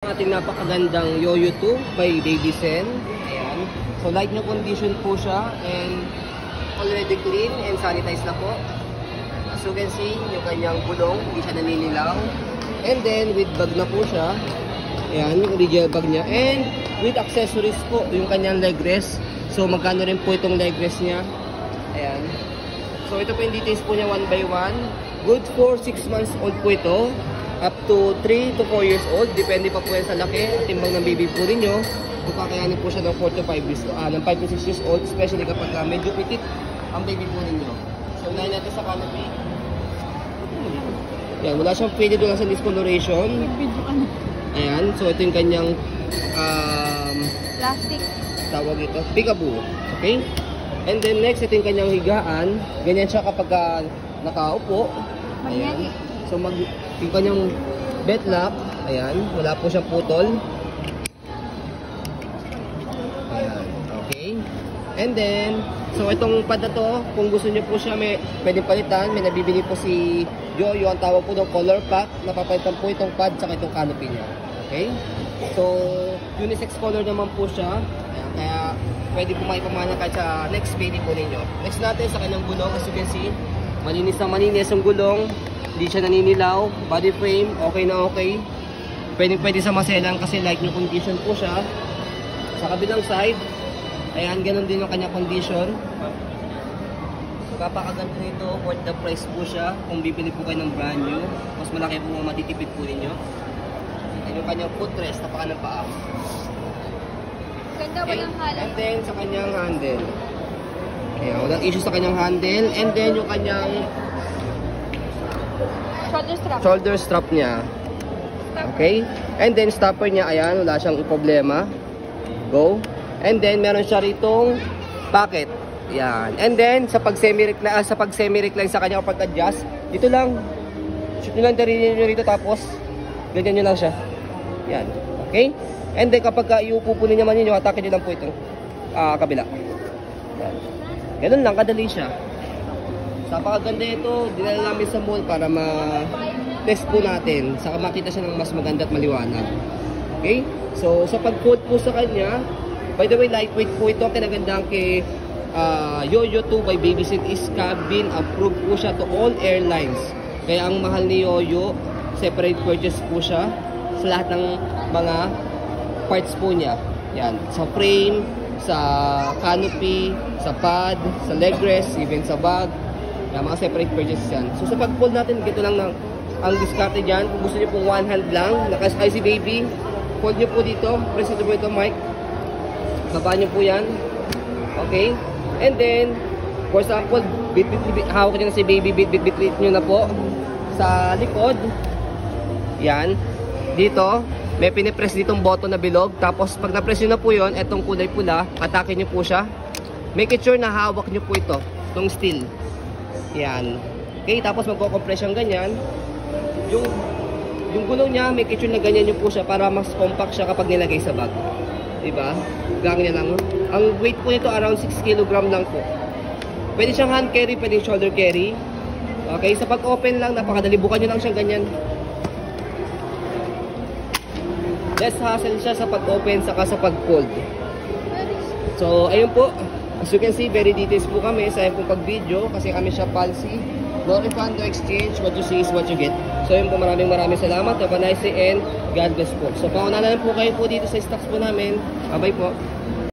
Ating napakagandang Yoyo 2 by Baby Sen. Ayan. So light new condition po siya and already clean and sanitized na po. As you can see, yung kanyang gulong, hindi siya naninilaw. And then with bag na po siya. Ayan, yung original bag niya. And with accessories po, yung kanyang leg rest. So magkano rin po itong leg rest niya. Ayan. So ito po yung details po niya 1 by 1. Good for 6 months old po ito. Up to 3 to 4 years old. Depende pa po yan sa laki at timbang ng baby po ninyo. Kung kakayanin po siya ng 4 to 5 years, ng 5 to 6 years old. Especially kapag medyo pitit ang baby po ninyo. So, unahin natin sa canopy. Yan, wala siyang faded, wala siyang discoloration. Ayan, so ito yung kanyang plastic. Tawag ito, peekaboo. Okay? And then next, ito yung kanyang higaan. Ganyan siya kapag nakaupo. Ayan. So yung kanyang bed lock, ayan, wala po siyang putol. Ayan, okay. And then, so itong pad na to, kung gusto niyo po siya, pwedeng palitan. May nabibili po si Yoyo, ang tawag po ng color pack. Napapalitan po itong pad saka itong canopy niya. Okay? So, unisex color naman po siya. Ayan, kaya pwede po maipamana kahit sa next baby po ninyo. Next natin sa kanyang gulong, as you can see, malinis na malinis ang gulong. Hindi siya naninilaw, body frame, okay na okay. Pwede sa maselan kasi light new condition po siya. Sa kabilang side, ayan, ganun din yung kanya condition. So, kapakaganda nito, worth the price po siya. Kung bibili po kayo ng brand new, mas malaki po matitipid po ninyo. Ayan yung kanyang footrest, napaka ng paa. Ganda, walang halay. And then, sa kanyang handle. Ayan, walang issue sa kanyang handle. And then, yung kanyang shoulder strap niya. Okay? And then stopper niya, ayan, wala siyang problema. Go. And then meron siya ritong pocket. Yan. And then sa pag semi-recline sa kanya kapag adjust, dito lang. Shoot niyo lang niyo rito tapos ganyan niyo lang siya. Yan. Okay? And then kapag iupo po niyo naman niyo, atake niyo lang po itong kabila. Yan. Ganun lang kadali siya. Napakaganda ito, dinala namin sa mall para ma-test po natin. Saka makita siya ng mas maganda at maliwanag. Okay? So, sa pag-fold po sa kanya, by the way, lightweight po ito. Kinagandang kay Yoyo 2 by Baby Sen is cabin approved po siya to all airlines. Kaya ang mahal ni Yoyo, separate purchase po siya sa lahat ng mga parts po niya. Yan, sa frame, sa canopy, sa pad, sa leg rest, even sa bag. Yan, mga separate purchases yan. So sa pag-fold natin, gito lang ang discarte dyan. Kung gusto nyo pong one hand lang, nakasakay si baby, fold nyo po dito, press nyo po ito mic, baba nyo po yan. Okay? And then, for example, hawak nyo na si baby, bit nyo na po sa likod. Yan. Dito, may pinipress ditong button na bilog. Tapos pag na-press nyo na po yun, etong kulay pula, atake nyo po siya. Make it sure na hawak nyo po ito, itong steel. Yan. Okay, tapos magko-compress siyang ganyan. Yung gulong niya, make sure na ganyan yung po siya para mas compact siya kapag nilagay sa bag. Diba? Ganyan lang. Ang weight po nito around 6 kg lang po. Pwede siyang hand carry, pwede shoulder carry. Okay, sa pag-open lang, napakadali. Bukan nyo lang siyang ganyan. Less hassle siya sa pag-open saka sa pag-fold. So, ayun po. As you can see, very details po kami sa pong pag-video kasi kami siya policy. No refund, no exchange. What you see is what you get. So yun po, maraming salamat. Have a nice day and God bless po. So pauna na lang po kayo po dito sa stocks po namin. Bye-bye po.